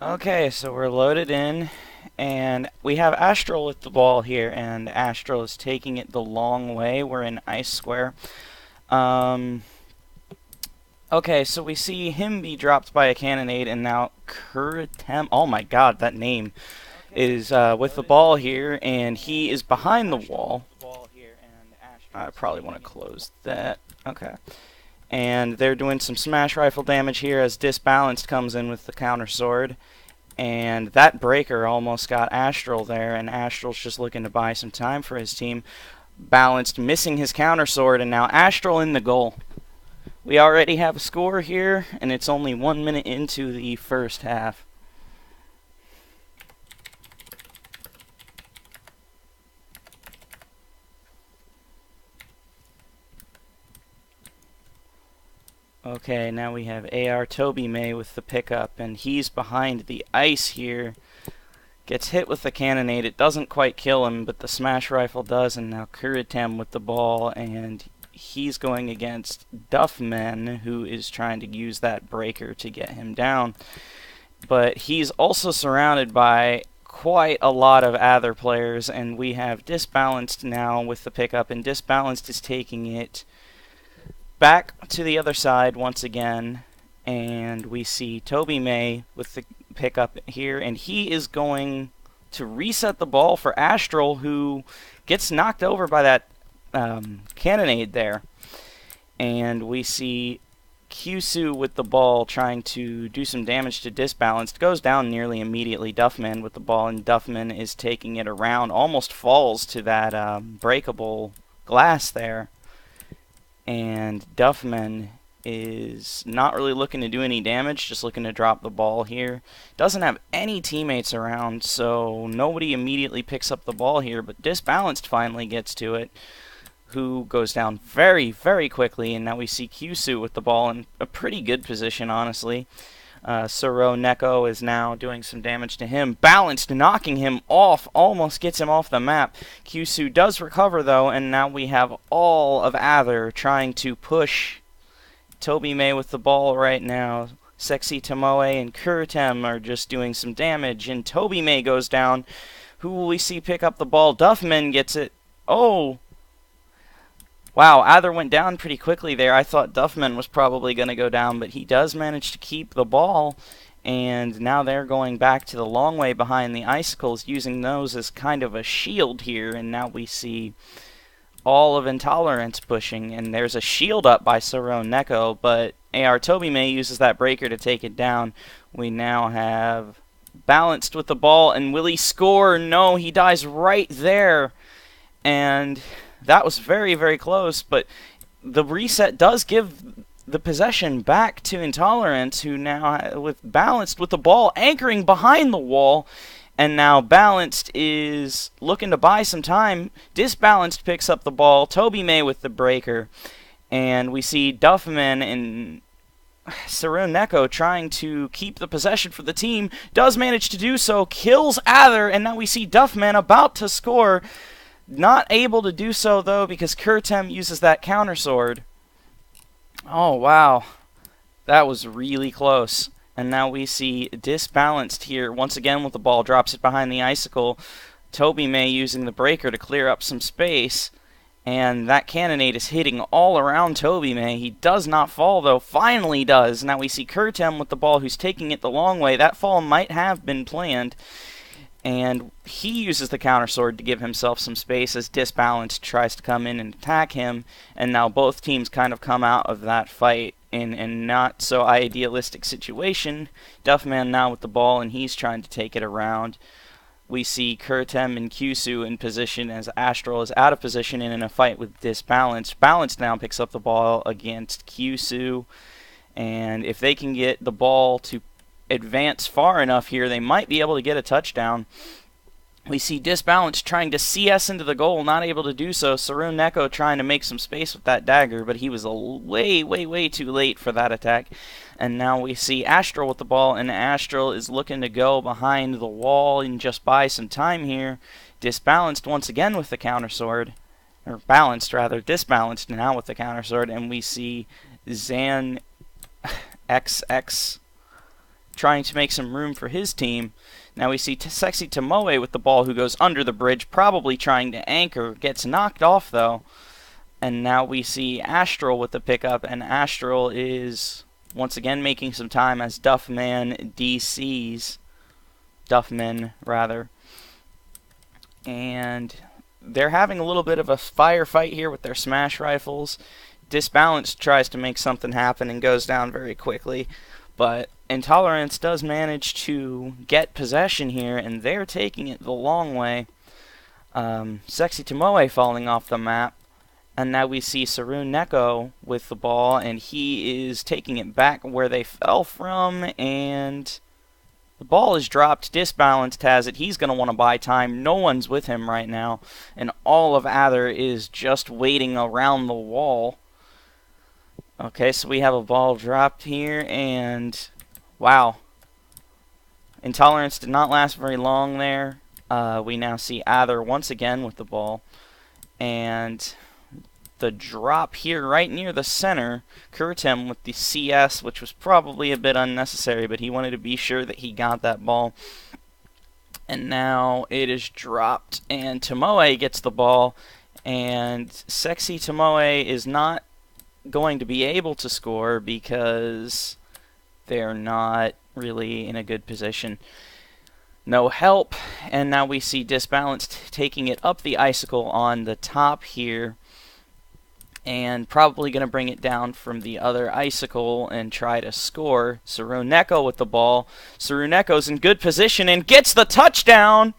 Okay, so we're loaded in, and we have Astral with the ball here, and Astral is taking it the long way. We're in Ice Square. Um, okay, so we see him be dropped by a cannonade, and now Kuritem, oh my god, that name, is with the ball here, and he is behind the wall. I probably want to close that. Okay. And they're doing some smash rifle damage here as Disbalanced comes in with the counter sword. And that breaker almost got Astral there, and Astral's just looking to buy some time for his team. Balanced, missing his counter sword, and now Astral in the goal. We already have a score here, and it's only 1 minute into the first half. Okay, now we have AR Toby May with the pickup, and he's behind the ice here. Gets hit with the cannonade. It doesn't quite kill him, but the smash rifle does, and now Kuritem with the ball, and he's going against Duffman, who is trying to use that breaker to get him down. But he's also surrounded by quite a lot of Aether players, and we have Disbalanced now with the pickup, and Disbalanced is taking it back to the other side once again, and we see Toby May with the pickup here, and he is going to reset the ball for Astral, who gets knocked over by that cannonade there. And we see Kyusu with the ball trying to do some damage to Disbalanced. Goes down nearly immediately. Duffman with the ball, and Duffman is taking it around. Almost falls to that breakable glass there. And Duffman is not really looking to do any damage, just looking to drop the ball here. Doesn't have any teammates around, so nobody immediately picks up the ball here, but Disbalanced finally gets to it, who goes down very, very quickly, and now we see Kyusu with the ball in a pretty good position, honestly. Suro Neko is now doing some damage to him. Balanced, knocking him off, almost gets him off the map. Kyusu does recover, though, and now we have all of Aether trying to push Toby May with the ball right now. Sexy Tomoe and Kuritem are just doing some damage, and Toby May goes down. Who will we see pick up the ball? Duffman gets it. Oh! Wow, Aether went down pretty quickly there. I thought Duffman was probably going to go down, but he does manage to keep the ball. And now they're going back to the long way behind the icicles, using those as kind of a shield here. And now we see all of Intoleranz pushing. And there's a shield up by Suro Neko, but AR Toby May uses that breaker to take it down. We now have Balanced with the ball, and will he score? No, he dies right there. And that was very, very close, but the reset does give the possession back to Intoleranz, who now, with Balanced with the ball anchoring behind the wall, and now Balanced is looking to buy some time. Disbalanced picks up the ball, Toby May with the breaker, and we see Duffman and Suro Neko trying to keep the possession for the team. Does manage to do so, kills Aether, and now we see Duffman about to score. Not able to do so, though, because Kuritem uses that counter sword. Oh, wow. That was really close. And now we see Disbalanced here. Once again with the ball, drops it behind the icicle. Toby May using the breaker to clear up some space. And that cannonade is hitting all around Toby May. He does not fall, though. Finally does. Now we see Kuritem with the ball, who's taking it the long way. That fall might have been planned. And he uses the counter sword to give himself some space as Disbalanced tries to come in and attack him. And now both teams kind of come out of that fight in a not so idealistic situation. Duffman now with the ball, and he's trying to take it around. We see Kuritem and Kyusu in position as Astral is out of position and in a fight with Disbalanced. Balanced now picks up the ball against Kyusu. And if they can get the ball to advance far enough here, they might be able to get a touchdown. We see Disbalanced trying to CS into the goal, not able to do so. Suro Neko trying to make some space with that dagger, but he was way, way, way too late for that attack. And now we see Astral with the ball, and Astral is looking to go behind the wall and just buy some time here. Disbalanced once again with the counter sword, or Balanced rather, Disbalanced now with the counter sword, and we see Zan XX trying to make some room for his team. Now we see Sexy Tomoe with the ball, who goes under the bridge, probably trying to anchor. Gets knocked off, though. And now we see Astral with the pickup, and Astral is once again making some time as Duffman DCs. Duffman, rather. And they're having a little bit of a firefight here with their smash rifles. Disbalanced tries to make something happen and goes down very quickly. But Intoleranz does manage to get possession here, and they're taking it the long way. Sexy Tomoe falling off the map. And now we see Sarun Neko with the ball, and he is taking it back where they fell from, and the ball is dropped. Disbalanced has it. He's going to want to buy time. No one's with him right now, and all of Aether is just waiting around the wall. Okay, so we have a ball dropped here, and wow. Intoleranz did not last very long there. We now see Aether once again with the ball, and the drop here right near the center. Kuritem with the CS, which was probably a bit unnecessary, but he wanted to be sure that he got that ball. And now it is dropped, and Tomoe gets the ball, and Sexy Tomoe is not going to be able to score because they're not really in a good position. No help, and now we see Disbalanced taking it up the icicle on the top here, and probably going to bring it down from the other icicle and try to score. Saruneko with the ball. Saruneko's in good position and gets the touchdown!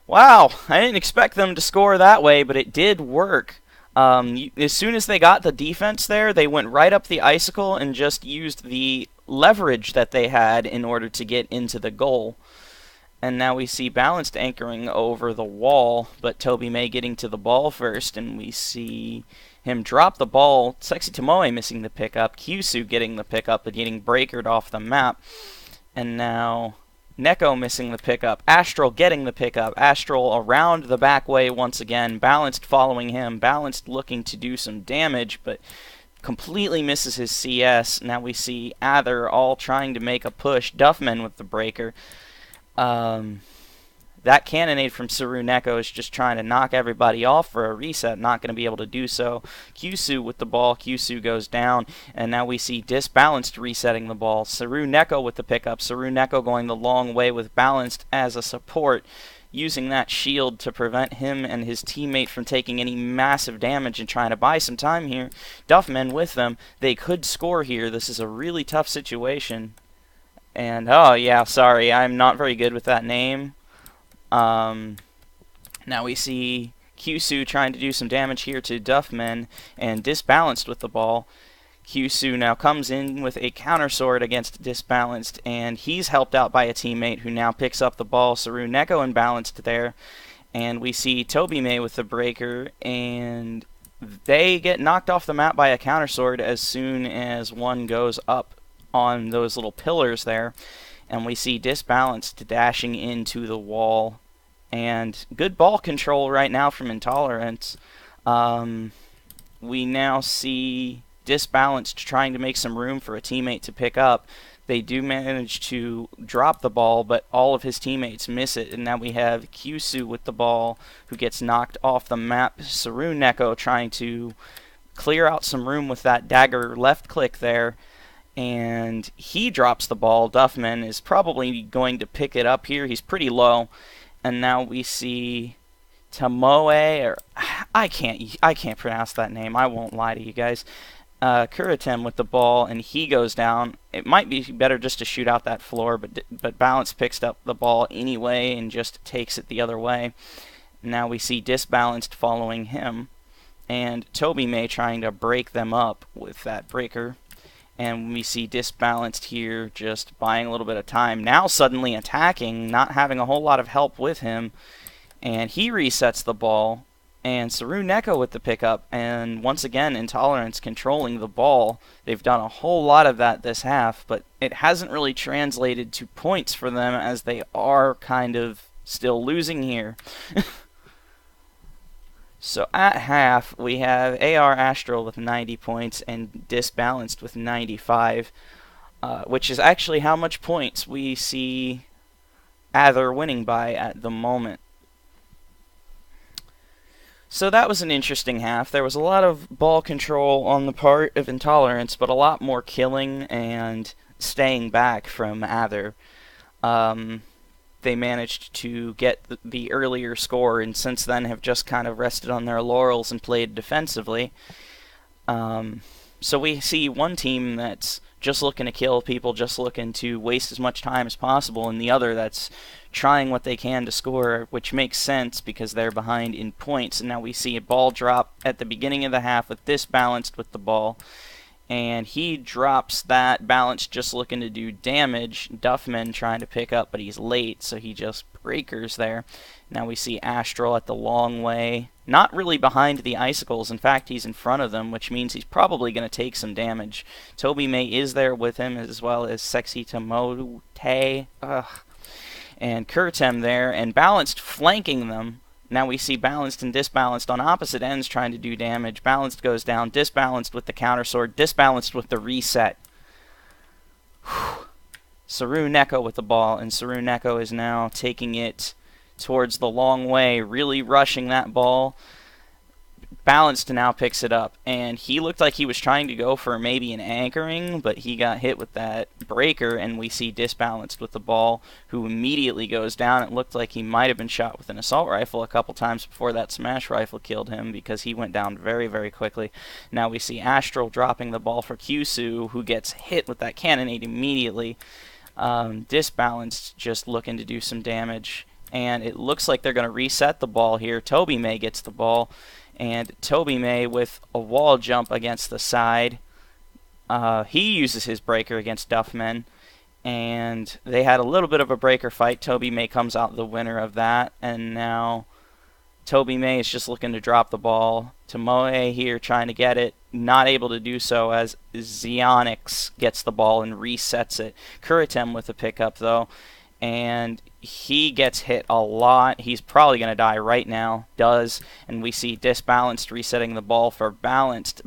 Wow, I didn't expect them to score that way, but it did work. As soon as they got the defense there, they went right up the icicle and just used the leverage that they had in order to get into the goal. And now we see Balanced anchoring over the wall, but Toby May getting to the ball first, and we see him drop the ball. Sexy Tomoe missing the pickup, Kyusu getting the pickup but getting breakered off the map. And now Neko missing the pickup, Astral getting the pickup, Astral around the back way once again, Balanced following him, Balanced looking to do some damage, but completely misses his CS. Now we see Aether all trying to make a push, Duffman with the breaker. That cannonade from Saruneko is just trying to knock everybody off for a reset, not going to be able to do so. Kyusu with the ball, Kyusu goes down, and now we see Disbalanced resetting the ball. Saruneko with the pickup, Saruneko going the long way with Balanced as a support, using that shield to prevent him and his teammate from taking any massive damage and trying to buy some time here. Duffman with them, they could score here. This is a really tough situation. And, oh yeah, sorry, I'm not very good with that name. Now we see Kyusu trying to do some damage here to Duffman, and Disbalanced with the ball. Kyusu now comes in with a counter sword against Disbalanced, and he's helped out by a teammate who now picks up the ball. Saruneko and Balanced there, and we see Toby May with the breaker, and they get knocked off the map by a counter sword as soon as one goes up on those little pillars there, and we see Disbalanced dashing into the wall, and good ball control right now from Intoleranz. We now see Disbalanced trying to make some room for a teammate to pick up. They do manage to drop the ball, but all of his teammates miss it, and now we have Kyusu with the ball, who gets knocked off the map. Saruneko trying to clear out some room with that dagger left click there, and he drops the ball. Duffman is probably going to pick it up here. He's pretty low. And now we see Tomoe, or I can't pronounce that name. I won't lie to you guys. Kuritem with the ball, and he goes down. It might be better just to shoot out that floor, but Balance picks up the ball anyway and just takes it the other way. Now we see Disbalanced following him, and Toby May trying to break them up with that breaker. And we see Disbalanced here just buying a little bit of time. Now suddenly attacking, not having a whole lot of help with him. And he resets the ball. And Saruneko with the pickup. And once again, Intoleranz controlling the ball. They've done a whole lot of that this half, but it hasn't really translated to points for them, as they are kind of still losing here. So at half, we have AR Astral with 90 points and Disbalanced with 95. which is actually how much points we see Aether winning by at the moment. So that was an interesting half. There was a lot of ball control on the part of Intoleranz, but a lot more killing and staying back from Aether. They managed to get the earlier score, and since then have just kind of rested on their laurels and played defensively. So we see one team that's just looking to kill people, just looking to waste as much time as possible, and the other that's trying what they can to score, which makes sense because they're behind in points. And now we see a ball drop at the beginning of the half with this balanced with the ball, and he drops that balanced just looking to do damage. Duffman trying to pick up, but he's late, so he just breakers there. Now we see Astral at the long way, not really behind the icicles. In fact, he's in front of them, which means he's probably going to take some damage. Toby May is there with him, as well as Sexy Tomote and Kurtem there, and Balanced flanking them. Now we see Balanced and Disbalanced on opposite ends trying to do damage. Balanced goes down, Disbalanced with the counter sword, Disbalanced with the reset. Saru Neko with the ball, and Saru Neko is now taking it towards the long way, really rushing that ball. Balanced now picks it up, and he looked like he was trying to go for maybe an anchoring, but he got hit with that breaker, and we see Disbalanced with the ball, who immediately goes down. It looked like he might have been shot with an assault rifle a couple times before that smash rifle killed him, because he went down very, very quickly. Now we see Astral dropping the ball for Kyusu, who gets hit with that cannonade immediately. Disbalanced just looking to do some damage, and it looks like they're going to reset the ball here. Toby May gets the ball, and Toby May with a wall jump against the side. He uses his breaker against Duffman, and they had a little bit of a breaker fight. Toby May comes out the winner of that, and now Toby May is just looking to drop the ball. Tomoe here trying to get it, not able to do so as Xionyx gets the ball and resets it. Kuritem with the pickup though, and he gets hit a lot. He's probably going to die right now. Does, and we see Disbalanced resetting the ball for Balanced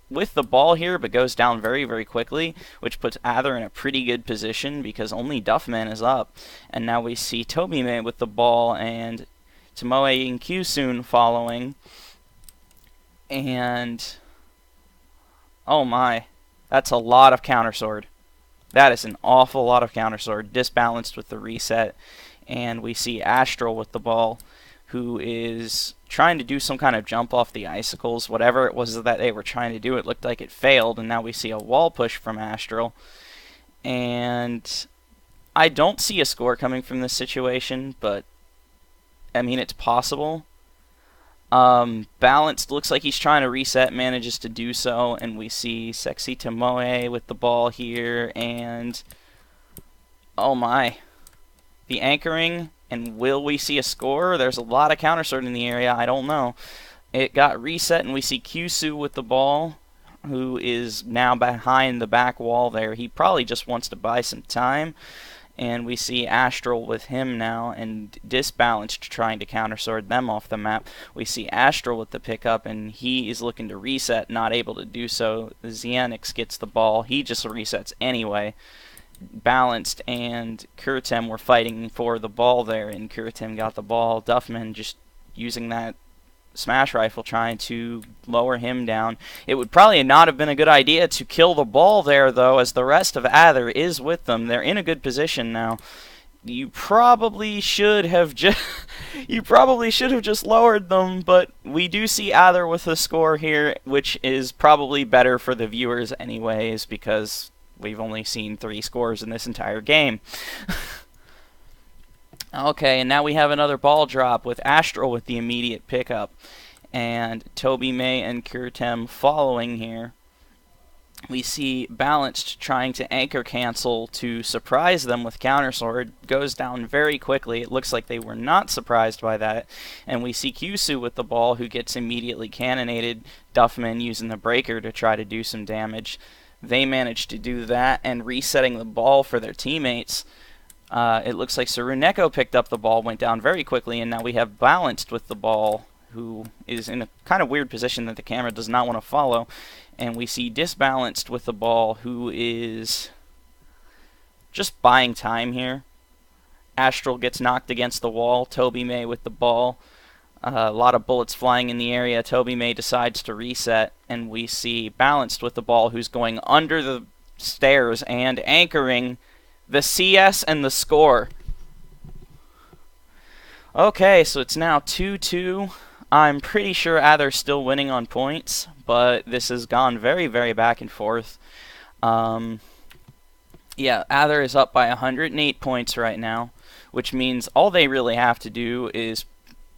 with the ball here, but goes down very, very quickly, which puts Aether in a pretty good position because only Duffman is up. And now we see Toby May with the ball and Tomoe and Kyusun following. And oh my, that's a lot of countersword. That is an awful lot of countersword. Disbalanced with the reset. And we see Astral with the ball, who is trying to do some kind of jump off the icicles. Whatever it was that they were trying to do, it looked like it failed. And now we see a wall push from Astral. And I don't see a score coming from this situation, but I mean, it's possible. Balanced looks like he's trying to reset, manages to do so, and we see Sexy Tomoe with the ball here, and oh my, the anchoring, and will we see a score? There's a lot of countersword in the area, I don't know. It got reset, and we see Kyusu with the ball, who is now behind the back wall there. He probably just wants to buy some time. And we see Astral with him now, and Disbalanced trying to countersword them off the map. We see Astral with the pickup, and he is looking to reset, not able to do so. Xionyx gets the ball. He just resets anyway. Balanced and Kuritem were fighting for the ball there, and Kuritem got the ball. Duffman just using that smash rifle trying to lower him down. It would probably not have been a good idea to kill the ball there though, as the rest of Aether is with them. They're in a good position now. You probably should have just lowered them, but we do see Aether with the score here, which is probably better for the viewers anyways, because we've only seen 3 scores in this entire game. Okay, and now we have another ball drop with Astral with the immediate pickup. And Toby May and Kuritem following here. We see Balanced trying to anchor cancel to surprise them with countersword. Goes down very quickly. It looks like they were not surprised by that. And we see Kyusu with the ball, who gets immediately cannonaded. Duffman using the breaker to try to do some damage. They managed to do that, and resetting the ball for their teammates. It looks like Saru Neko picked up the ball, went down very quickly, and now we have Balanced with the ball, who is in a kind of weird position that the camera does not want to follow. And we see Disbalanced with the ball, who is just buying time here. Astral gets knocked against the wall. Toby May with the ball. A lot of bullets flying in the area. Toby May decides to reset, and we see Balanced with the ball, who's going under the stairs and anchoring the CS and the score. Okay, so it's now 2-2. I'm pretty sure Aether's still winning on points, but this has gone very, very back and forth. Yeah, Aether is up by 108 points right now, which means all they really have to do is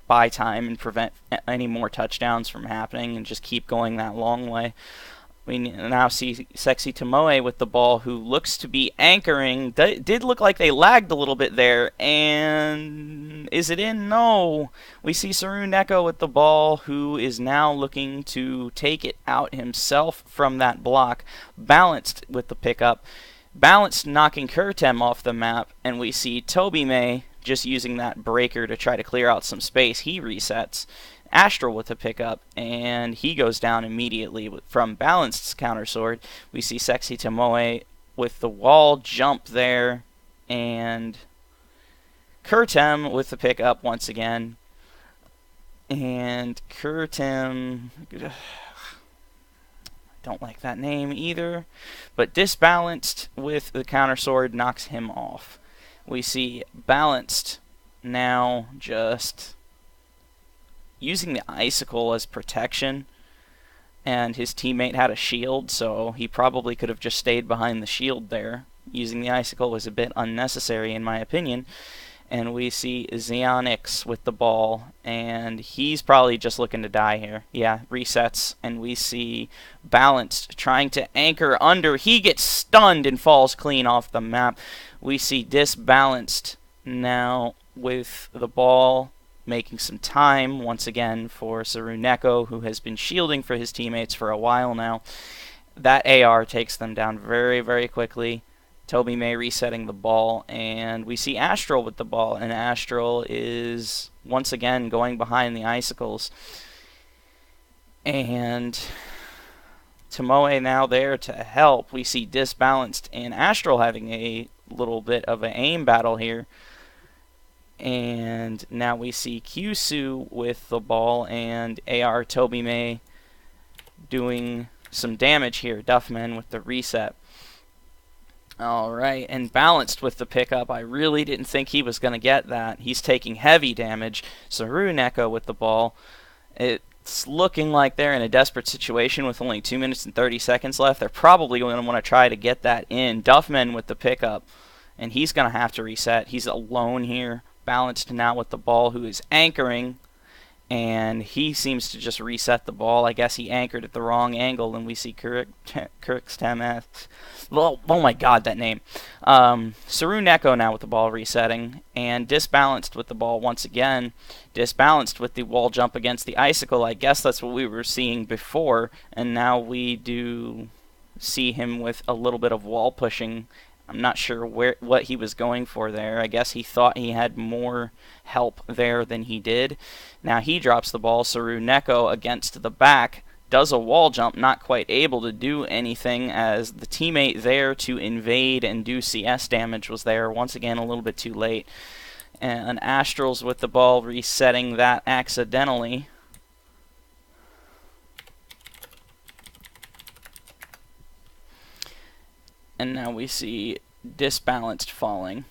buy time and prevent any more touchdowns from happening and just keep going that long way. We now see Sexy Tomoe with the ball, who looks to be anchoring. Did look like they lagged a little bit there, and is it in? No. We see Saru Neko with the ball, who is now looking to take it out himself from that block. Balanced with the pickup. Balanced knocking Kurtem off the map, and we see Toby May just using that breaker to try to clear out some space. He resets. Astral with a pickup, and he goes down immediately from Balanced's counter sword. We see Sexy Tomoe with the wall jump there, and Kurtem with the pickup once again. And Kurtem, I don't like that name either, but Disbalanced with the counter sword knocks him off. We see Balanced now just using the icicle as protection, and his teammate had a shield, so he probably could have just stayed behind the shield there. Using the icicle was a bit unnecessary in my opinion. And we see Xeonix with the ball, and he's probably just looking to die here. Yeah, resets, and we see Balanced trying to anchor under. He gets stunned and falls clean off the map. We see Disbalanced now with the ball, making some time once again for Saru Neko, who has been shielding for his teammates for a while now. That AR takes them down very, very quickly. Toby May resetting the ball, and we see Astral with the ball, and Astral is once again going behind the icicles. And Tomoe now there to help. We see Disbalanced and Astral having a little bit of an aim battle here. And now we see Kyushu with the ball, and AR Toby May doing some damage here. Duffman with the reset. Alright, and Balanced with the pickup. I really didn't think he was going to get that. He's taking heavy damage. Saru Neko with the ball. It's looking like they're in a desperate situation with only 2 minutes and 30 seconds left. They're probably going to want to try to get that in. Duffman with the pickup, and he's going to have to reset. He's alone here. Balanced now with the ball, who is anchoring, and he seems to just reset the ball. I guess he anchored at the wrong angle, and we see Kirkstem. Oh my god, that name. Saru Neko now with the ball resetting, and Disbalanced with the ball once again. Disbalanced with the wall jump against the icicle. I guess that's what we were seeing before, and now we do see him with a little bit of wall pushing. I'm not sure what he was going for there. I guess he thought he had more help there than he did. Now he drops the ball. Saru Neko against the back does a wall jump, not quite able to do anything, as the teammate there to invade and do CS damage was there once again a little bit too late. And Astral's with the ball, resetting that accidentally. And now we see Disbalanced falling.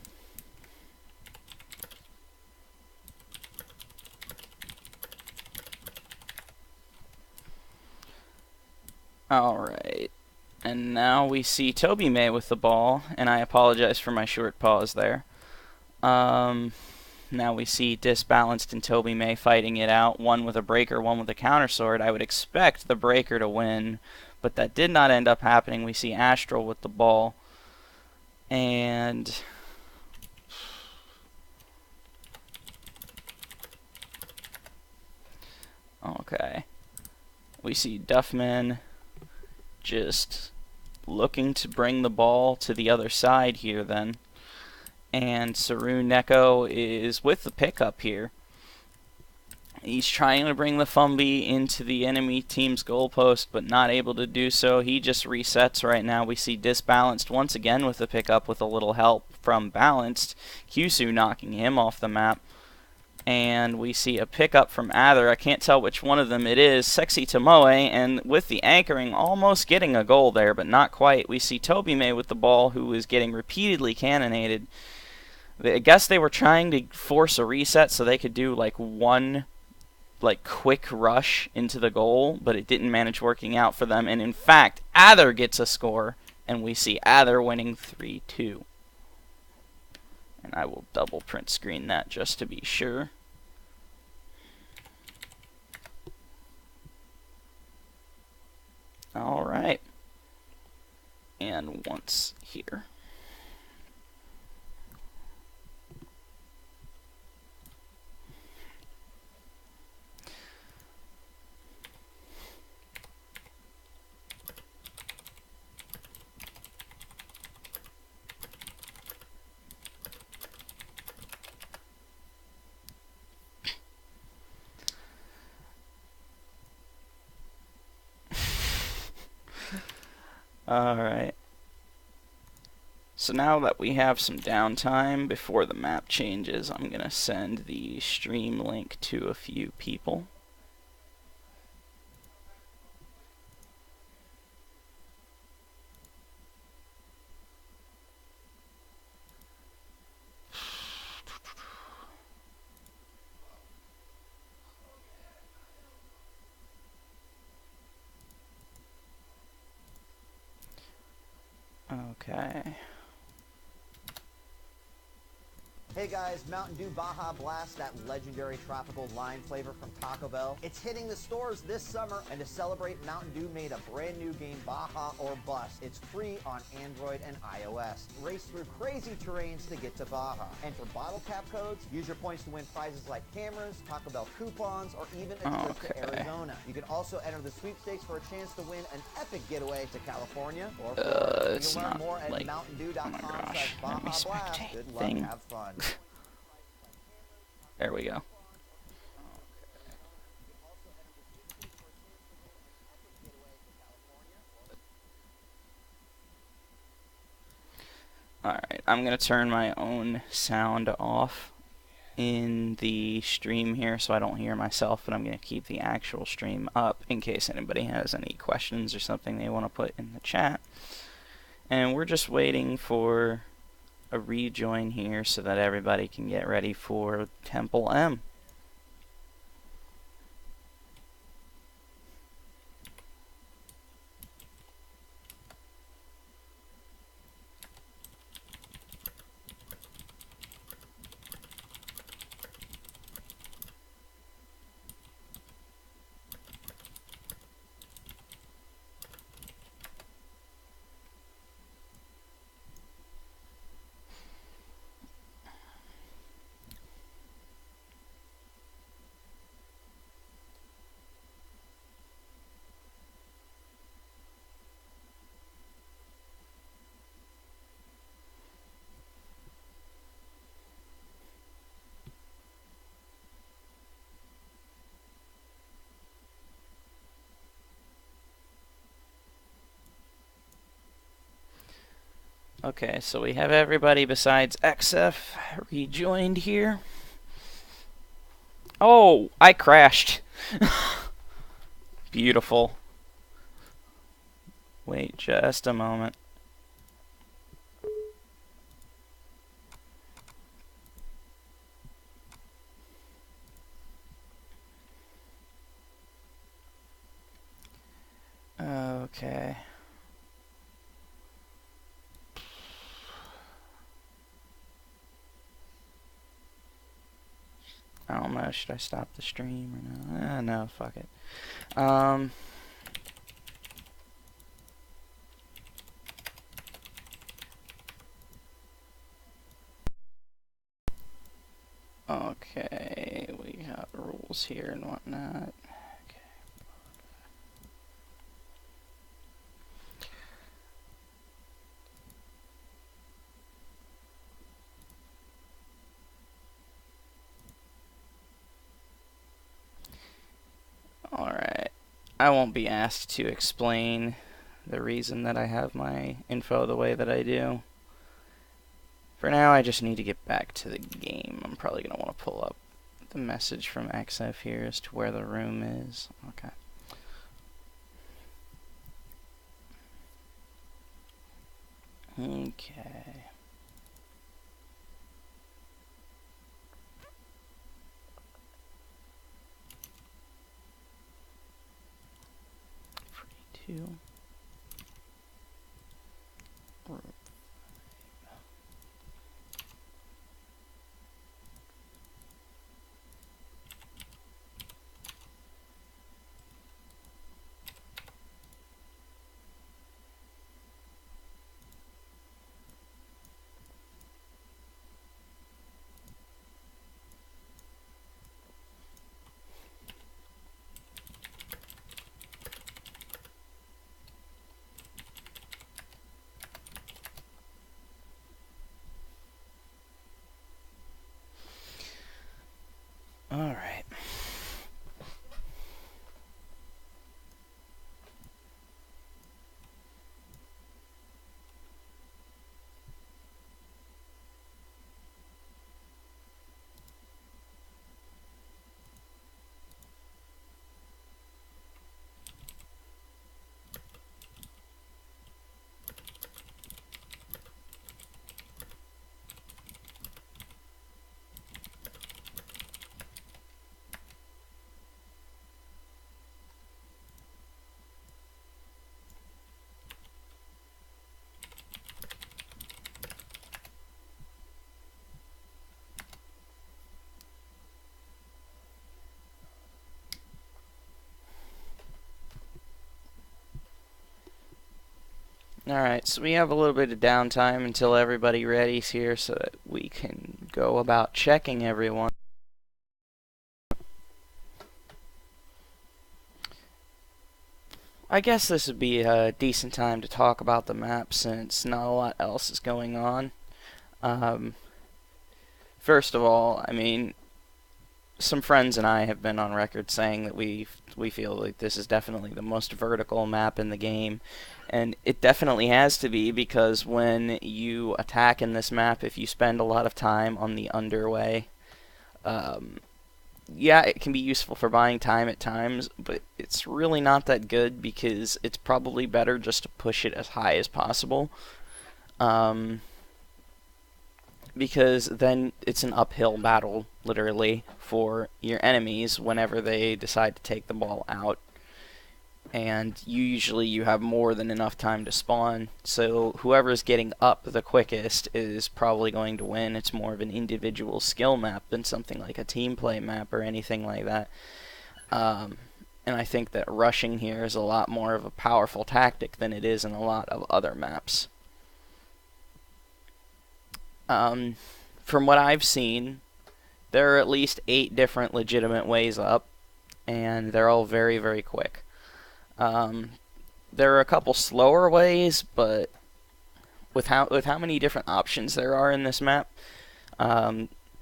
Alright. And now we see Toby May with the ball, and I apologize for my short pause there. Now we see Disbalanced and Toby May fighting it out, one with a breaker, one with a counter sword. I would expect the breaker to win, but that did not end up happening. We see Astral with the ball, and okay, we see Duffman just looking to bring the ball to the other side here then, and Saru Neko is with the pickup here. He's trying to bring the Fumby into the enemy team's goalpost, but not able to do so. He just resets right now. We see Disbalanced once again with the pickup with a little help from Balanced. Kyusu knocking him off the map. And we see a pickup from Aether. I can't tell which one of them it is. Sexy Tomoe, and with the anchoring, almost getting a goal there, but not quite. We see Tobime with the ball, who is getting repeatedly cannonaded. I guess they were trying to force a reset so they could do like one quick rush into the goal, but it didn't manage working out for them. And in fact, Aether gets a score, and we see Aether winning 3-2. And I will double print screen that just to be sure. All right. And once here. Alright. So now that we have some downtime before the map changes, I'm going to send the stream link to a few people. Okay. Hey guys, Mountain Dew Baja Blast, that legendary tropical lime flavor from Taco Bell. It's hitting the stores this summer, and to celebrate, Mountain Dew made a brand new game, Baja or Bust. It's free on Android and iOS. Race through crazy terrains to get to Baja. And for bottle cap codes, use your points to win prizes like cameras, Taco Bell coupons, or even a trip to Arizona. You can also enter the sweepstakes for a chance to win an epic getaway to California or Florida. You can learn more at mountaindew.com/Baja Blast. Good luck, have fun. There we go. Alright, I'm going to turn my own sound off in the stream here so I don't hear myself, but I'm going to keep the actual stream up in case anybody has any questions or something they want to put in the chat. And we're just waiting for a rejoin here so that everybody can get ready for Temple M. Okay, so we have everybody besides XF rejoined here. Oh, I crashed. Beautiful. Wait just a moment. Okay. I don't know, should I stop the stream or no? No, fuck it. Okay, we got rules here and whatnot. I won't be asked to explain the reason that I have my info the way that I do. For now, I just need to get back to the game. I'm probably going to want to pull up the message from XF here as to where the room is. Okay. Okay. Free to room. Alright. Alright, so we have a little bit of downtime until everybody ready's here so that we can go about checking everyone. I guess this would be a decent time to talk about the map since not a lot else is going on. First of all, I mean, some friends and I have been on record saying that we feel like this is definitely the most vertical map in the game, and it definitely has to be because when you attack in this map, if you spend a lot of time on the underway, yeah, it can be useful for buying time at times, but it's really not that good because it's probably better just to push it as high as possible. Because then it's an uphill battle, literally, for your enemies whenever they decide to take the ball out. And usually you have more than enough time to spawn, so whoever's getting up the quickest is probably going to win. It's more of an individual skill map than something like a team play map or anything like that. And I think that rushing here is a lot more of a powerful tactic than it is in a lot of other maps. From what I've seen, there are at least 8 different legitimate ways up, and they're all very, very quick. There are a couple slower ways, but with how many different options there are in this map,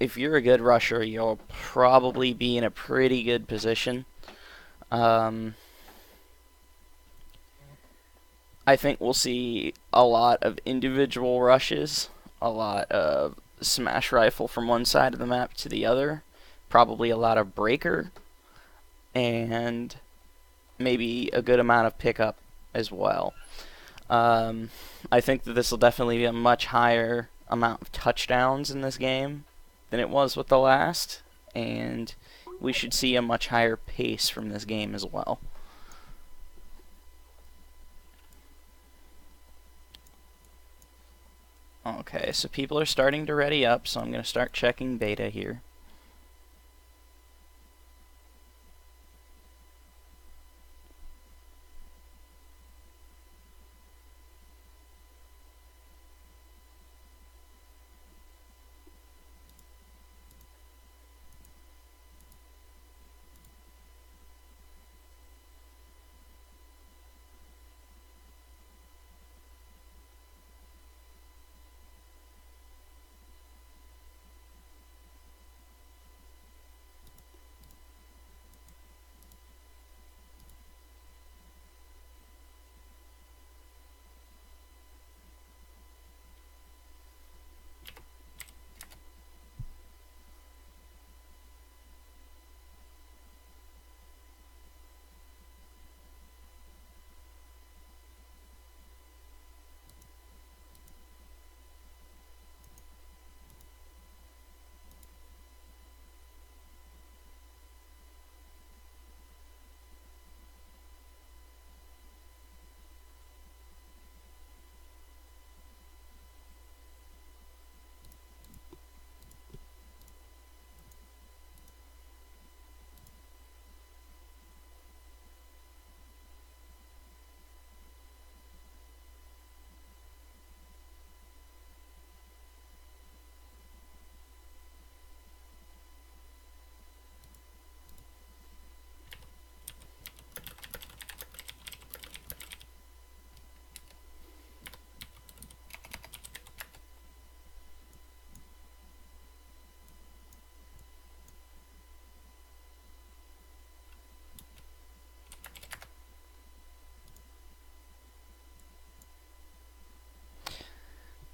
if you're a good rusher, you'll probably be in a pretty good position. I think we'll see a lot of individual rushes, a lot of smash rifle from one side of the map to the other, probably a lot of breaker, and maybe a good amount of pickup as well. I think that this will definitely be a much higher amount of touchdowns in this game than it was with the last, and we should see a much higher pace from this game as well. Okay, so people are starting to ready up, so I'm going to start checking beta here.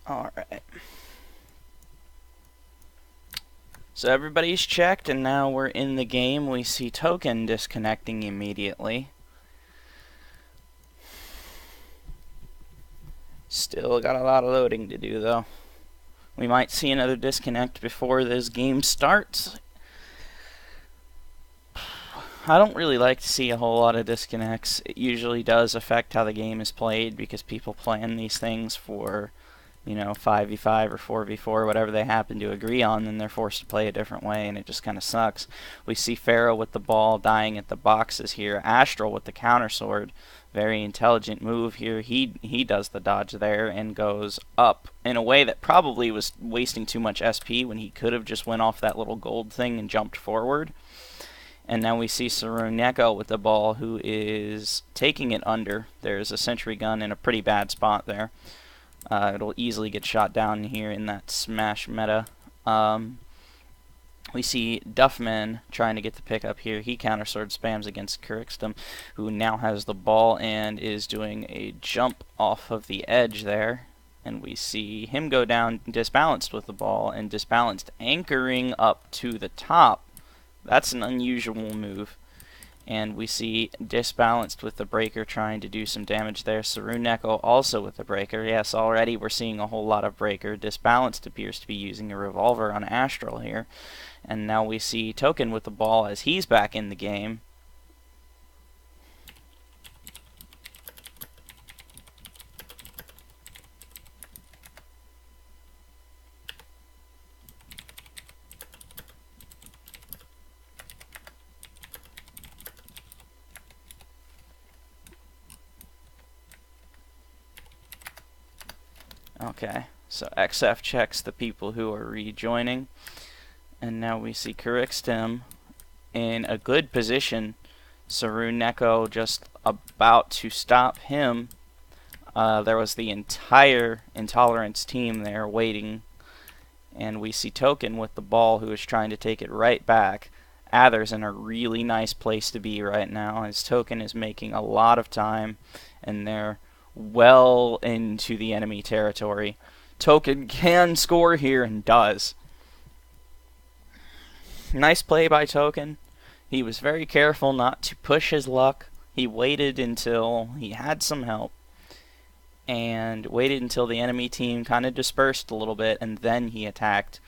Alright. So everybody's checked, and now we're in the game. We see Token disconnecting immediately. Still got a lot of loading to do, though. We might see another disconnect before this game starts. I don't really like to see a whole lot of disconnects. It usually does affect how the game is played because people plan these things for, you know, 5v5 or 4v4, whatever they happen to agree on, then they're forced to play a different way, and it just kind of sucks. We see Pharaoh with the ball dying at the boxes here. Astral with the counter sword. Very intelligent move here. He does the dodge there and goes up in a way that probably was wasting too much SP when he could have just went off that little gold thing and jumped forward. And now we see Saruneko with the ball, who is taking it under. There's a sentry gun in a pretty bad spot there. It'll easily get shot down here in that smash meta. We see Duffman trying to get the pickup here. He countersword spams against Kurixtum, who now has the ball and is doing a jump off of the edge there. And we see him go down disbalanced with the ball, and disbalanced anchoring up to the top. That's an unusual move. And we see disbalanced with the breaker trying to do some damage there. Saruneko also with the breaker. Yes, already we're seeing a whole lot of breaker. Disbalanced appears to be using a revolver on Astral here. And now we see Token with the ball as he's back in the game. Okay, so XF checks the people who are rejoining. And now we see Kurixtum in a good position. Saruneko just about to stop him. There was the entire Intoleranz team there waiting. And we see Token with the ball, who is trying to take it right back. Aether's in a really nice place to be right now, as Token is making a lot of time, and they're well into the enemy territory. Token can score here and does. Nice play by Token. He was very careful not to push his luck. He waited until he had some help and waited until the enemy team kind of dispersed a little bit, and then he attacked,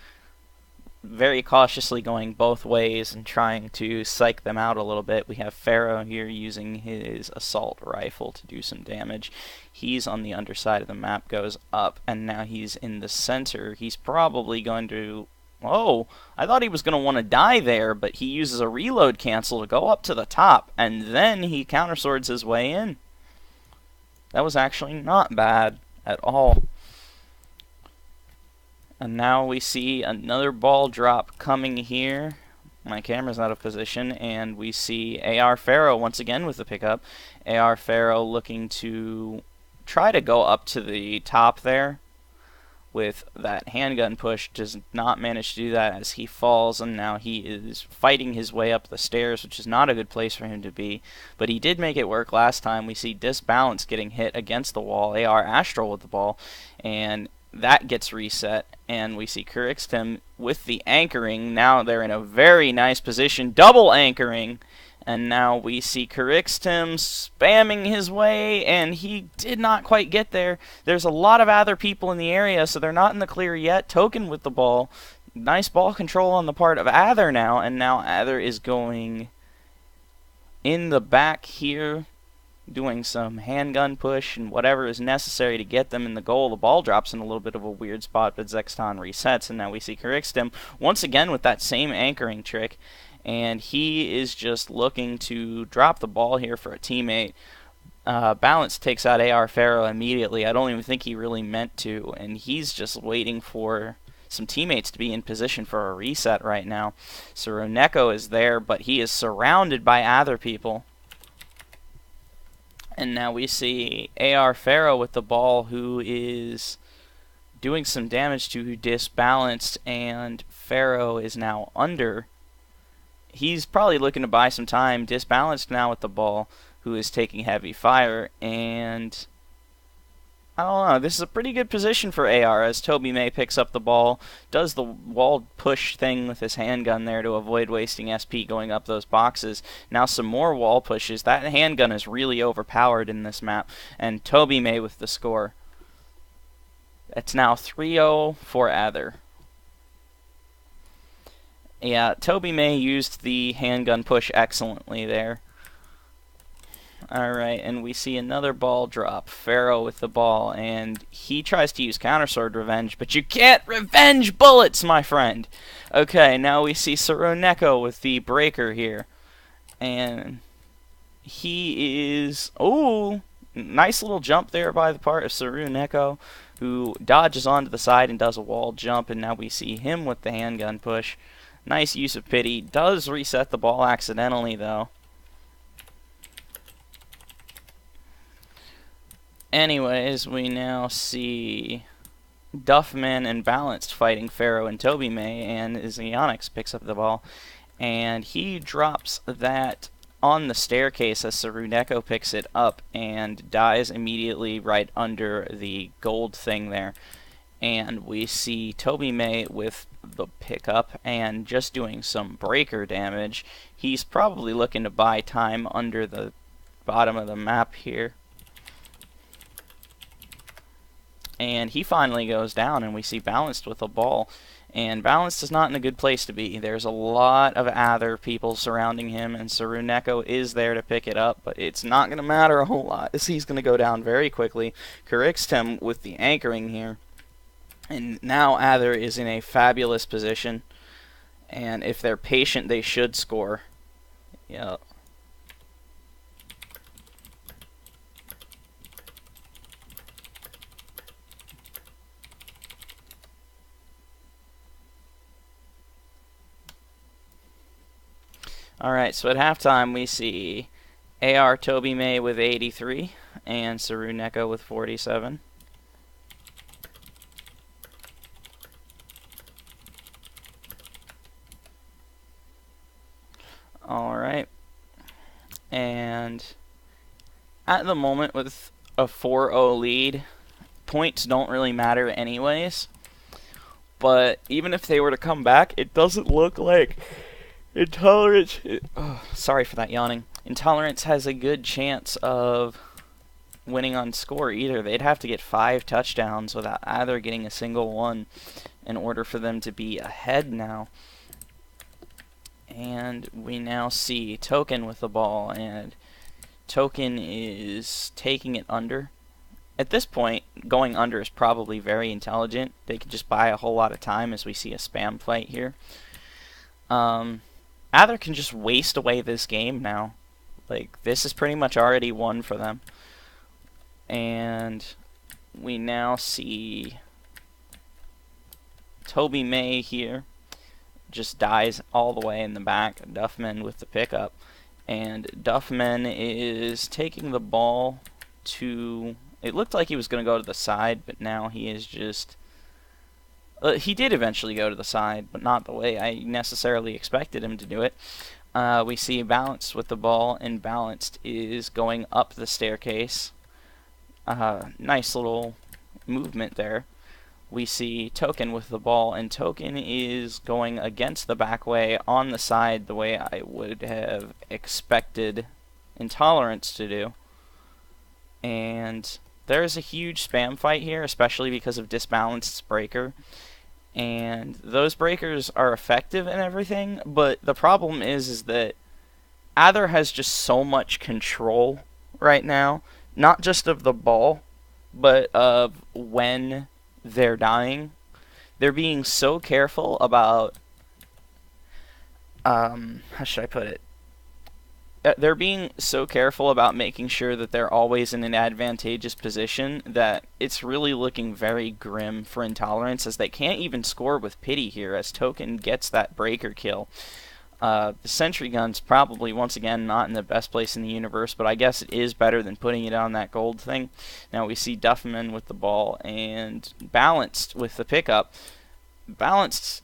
very cautiously going both ways and trying to psych them out a little bit. We have Pharaoh here using his assault rifle to do some damage. He's on the underside of the map, goes up, and now he's in the center. He's probably going to... Oh, I thought he was going to want to die there, but he uses a reload cancel to go up to the top, and then he counterswords his way in. That was actually not bad at all. And now we see another ball drop coming here. My camera's out of position, and we see AR Pharaoh once again with the pickup. AR Pharaoh looking to try to go up to the top there with that handgun push. Does not manage to do that as he falls, and now he is fighting his way up the stairs, which is not a good place for him to be. But he did make it work last time. We see Disbalance getting hit against the wall. AR Astral with the ball, and that gets reset, and we see Kurixtum with the anchoring. Now they're in a very nice position, double anchoring, and now we see Kurixtum spamming his way, and he did not quite get there. There's a lot of other people in the area, so they're not in the clear yet. Token with the ball. Nice ball control on the part of Aether now, and now Aether is going in the back here, doing some handgun push and whatever is necessary to get them in the goal. The ball drops in a little bit of a weird spot, but Zexton resets, and now we see Kurixtum once again with that same anchoring trick, and he is just looking to drop the ball here for a teammate. Balance takes out AR Pharaoh immediately. I don't even think he really meant to, and he's just waiting for some teammates to be in position for a reset right now. Saruneko is there, but he is surrounded by other people. And now we see AR Pharaoh with the ball, who is doing some damage to Disbalanced, and Pharaoh is now under. He's probably looking to buy some time. Disbalanced now with the ball, who is taking heavy fire, and I don't know. This is a pretty good position for AR as Toby May picks up the ball, does the wall push thing with his handgun there to avoid wasting SP going up those boxes. Now some more wall pushes. That handgun is really overpowered in this map, and Toby May with the score. It's now 3-0 for Aether. Yeah, Toby May used the handgun push excellently there. Alright, and we see another ball drop. Pharaoh with the ball, and he tries to use countersword revenge, but you can't revenge bullets, my friend! Okay, now we see Saroneko with the breaker here. And he is... oh, nice little jump there by the part of Saroneko, who dodges onto the side and does a wall jump, and now we see him with the handgun push. Nice use of pity. Does reset the ball accidentally, though. Anyways, we now see Duffman and Balanced fighting Pharaoh and Toby May, and Xionyx picks up the ball, and he drops that on the staircase as Saroneko picks it up and dies immediately right under the gold thing there. And we see Toby May with the pickup and just doing some breaker damage. He's probably looking to buy time under the bottom of the map here. And he finally goes down, and we see Balanced with a ball. And Balanced is not in a good place to be. There's a lot of other people surrounding him, and Saroneko is there to pick it up, but it's not going to matter a whole lot, as he's going to go down very quickly. Kurixtem with the anchoring here. And now Aether is in a fabulous position, and if they're patient, they should score. Yep. Alright, so at halftime we see AR Toby May with 83 and Saroneko with 47. Alright. And at the moment with a 4-0 lead, points don't really matter anyways. But even if they were to come back, it doesn't look like Intoleranz... sorry for that yawning. Intoleranz has a good chance of winning on score either. They'd have to get 5 touchdowns without either getting a single one in order for them to be ahead now. And we now see Token with the ball, and Token is taking it under. At this point, going under is probably very intelligent. They could just buy a whole lot of time as we see a spam fight here. Aether can just waste away this game now. Like, this is pretty much already won for them. And we now see Toby May here. Just dies all the way in the back. Duffman with the pickup. And Duffman is taking the ball to... it looked like he was going to go to the side, but now he is just... he did eventually go to the side, but not the way I necessarily expected him to do it. We see Balanced with the ball, and Balanced is going up the staircase. Nice little movement there. We see Token with the ball, and Token is going against the back way on the side the way I would have expected Intoleranz to do. And there's a huge spam fight here, especially because of Disbalanced's breaker. And those breakers are effective and everything, but the problem is that Aether has just so much control right now, not just of the ball, but of when they're dying. They're being so careful about, how should I put it? They're being so careful about making sure that they're always in an advantageous position that it's really looking very grim for Intoleranz, as they can't even score with pity here as Token gets that breaker kill. The sentry gun's probably once again not in the best place in the universe, but I guess it is better than putting it on that gold thing. Now we see Duffman with the ball and Balanced with the pickup. Balanced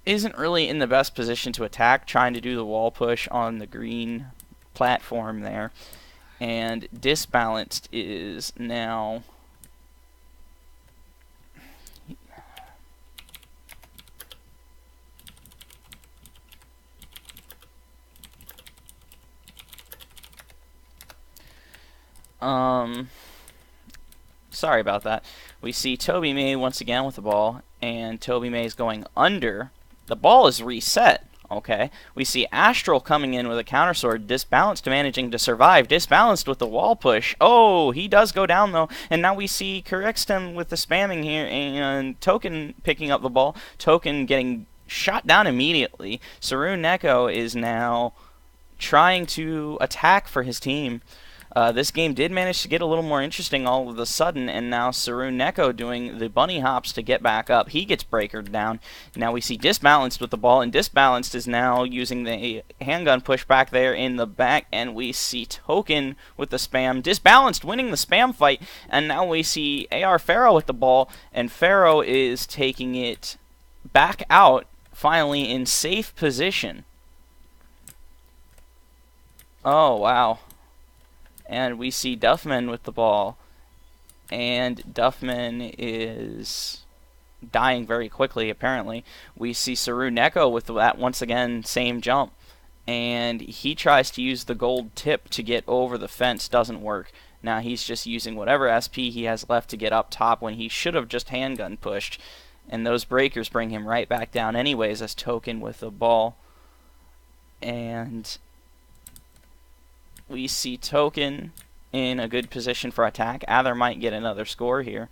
isn't really in the best position to attack, trying to do the wall push on the green platform there. And Disbalanced is now Sorry about that. We see Toby May once again with the ball, and Toby May is going under. The ball is reset. Okay. We see Astral coming in with a counter sword, disbalanced, managing to survive, disbalanced with the wall push. Oh, he does go down though, and now we see Correxton with the spamming here, and Token picking up the ball. Token getting shot down immediately. Saru Neko is now trying to attack for his team. This game did manage to get a little more interesting all of a sudden, and now Saru Neko doing the bunny hops to get back up. He gets breakered down. Now we see Disbalanced with the ball, and Disbalanced is now using the handgun push back there in the back, and we see Token with the spam. Disbalanced winning the spam fight, and now we see AR Pharaoh with the ball, and Pharaoh is taking it back out, finally in safe position. Oh, wow. And we see Duffman with the ball, and Duffman is dying very quickly, apparently. We see Saru Neko with that, once again, same jump, and he tries to use the gold tip to get over the fence. Doesn't work. Now he's just using whatever SP he has left to get up top when he should have just handgun pushed, and those breakers bring him right back down anyways as Token with the ball. And we see Token in a good position for attack. Aether might get another score here.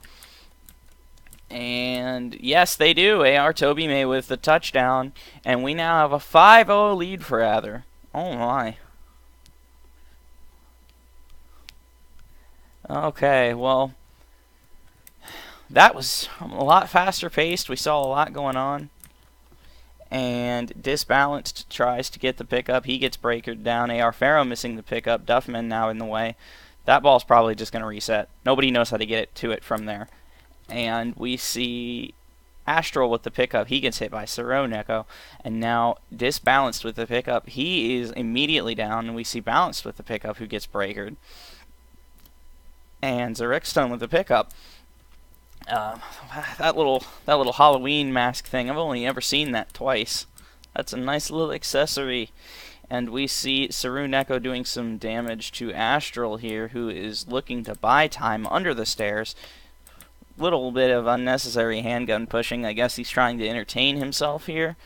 And yes, they do. AR Toby May with the touchdown. And we now have a 5-0 lead for Aether. Oh my. Okay, well, that was a lot faster paced. We saw a lot going on. And Disbalanced tries to get the pickup. He gets breakered down. AR Pharaoh missing the pickup. Duffman now in the way. That ball's probably just going to reset. Nobody knows how to get it to it from there. And we see Astral with the pickup. He gets hit by Saru Neko. And now Disbalanced with the pickup. He is immediately down. And we see Balanced with the pickup who gets breakered. And Zerixstone with the pickup. That little Halloween mask thing, I've only ever seen that twice. That's a nice little accessory. And we see Saru Neko doing some damage to Astral here, who is looking to buy time under the stairs. Little bit of unnecessary handgun pushing. I guess he's trying to entertain himself here.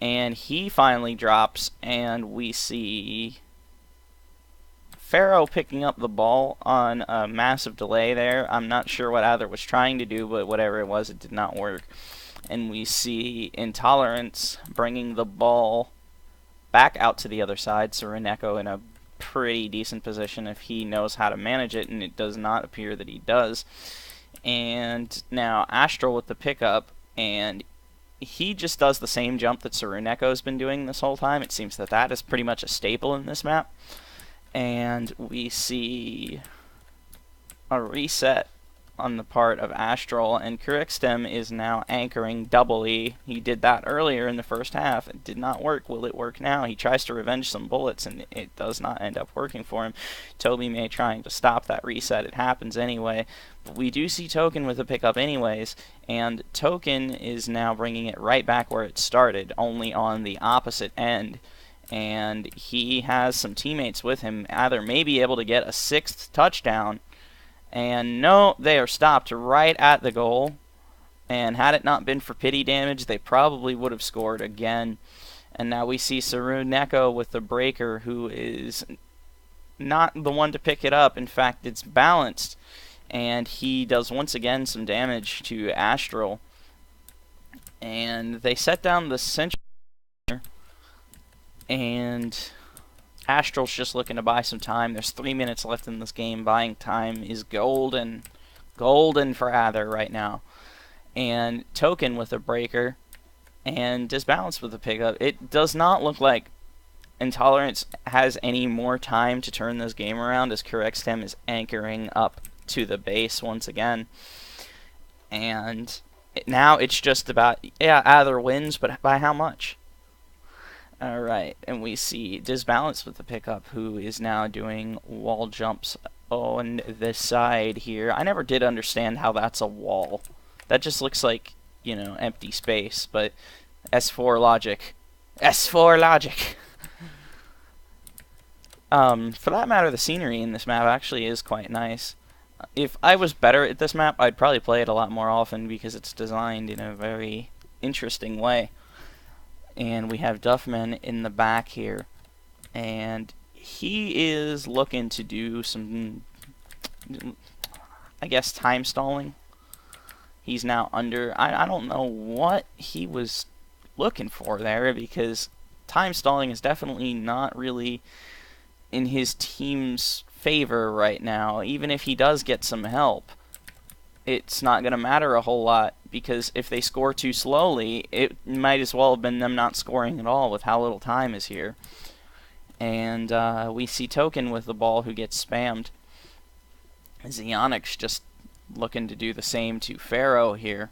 And he finally drops, and we see Pharaoh picking up the ball on a massive delay there. I'm not sure what Aether was trying to do, but whatever it was, it did not work. And we see Intoleranz bringing the ball back out to the other side. Saru Neko in a pretty decent position if he knows how to manage it, and it does not appear that he does. And now Astral with the pickup, and he just does the same jump that Saru Neko has been doing this whole time. It seems that that is pretty much a staple in this map. And we see a reset on the part of Astral, and Corrextem is now anchoring double E. He did that earlier in the first half. It did not work. Will it work now? He tries to revenge some bullets, and it does not end up working for him. Toby May trying to stop that reset. It happens anyway. But we do see Token with a pickup anyways, and Token is now bringing it right back where it started, only on the opposite end. And he has some teammates with him. Aether may be able to get a 6th touchdown. And no, they are stopped right at the goal. And had it not been for pity damage, they probably would have scored again. And now we see Saru Neko with the breaker, who is not the one to pick it up. In fact, it's balanced. And he does once again some damage to Astral. And they set down the sentry. And Astral's just looking to buy some time. There's 3 minutes left in this game. Buying time is golden. Golden for Aether right now. And Token with a breaker. And Disbalanced with a pickup. It does not look like Intoleranz has any more time to turn this game around, as Corrextem is anchoring up to the base once again. And now it's just about, yeah, Aether wins, but by how much? Alright, and we see Disbalanced with the pickup, who is now doing wall jumps on this side here. I never did understand how that's a wall. That just looks like, you know, empty space, but S4 logic. S4 logic! For that matter, the scenery in this map actually is quite nice. If I was better at this map, I'd probably play it a lot more often because it's designed in a very interesting way. And we have Duffman in the back here, and he is looking to do some, I guess, time stalling. He's now under. I don't know what he was looking for there, because time stalling is definitely not really in his team's favor right now. Even if he does get some help, it's not going to matter a whole lot, because if they score too slowly, it might as well have been them not scoring at all with how little time is here. And we see Token with the ball, who gets spammed. Xeonix just looking to do the same to Pharaoh here.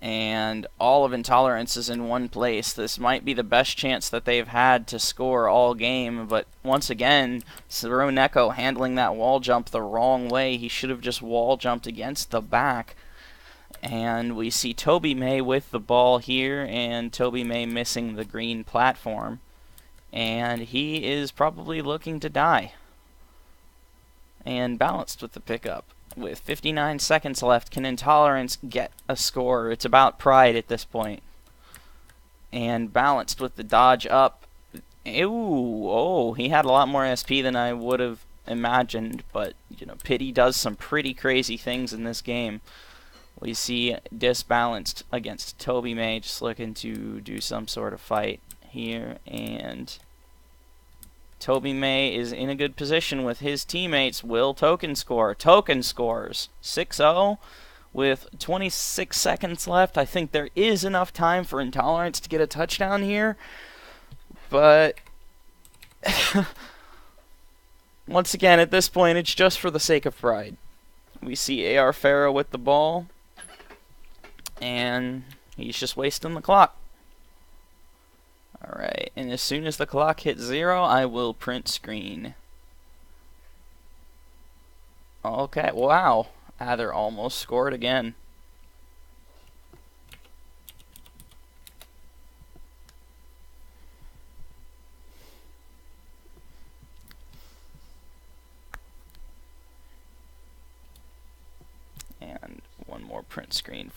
And all of Intoleranz is in one place. This might be the best chance that they've had to score all game, but once again, Neko handling that wall jump the wrong way. He should have just wall jumped against the back. And we see Toby May with the ball here, and Toby May missing the green platform. And he is probably looking to die. And Balanced with the pickup. With 59 seconds left, can Intoleranz get a score? It's about pride at this point. And Balanced with the dodge up. Ooh, oh, he had a lot more SP than I would have imagined, but, you know, Pity does some pretty crazy things in this game. We see Disbalanced against Toby May, just looking to do some sort of fight here, and Toby May is in a good position with his teammates. Will Token score? Token scores 6-0 with 26 seconds left. I think there is enough time for Intoleranz to get a touchdown here, but once again, at this point, it's just for the sake of pride. We see AR Pharaoh with the ball, and he's just wasting the clock. Alright, and as soon as the clock hits 0, I will print screen. Okay, wow. Aether almost scored again. And one more print screen.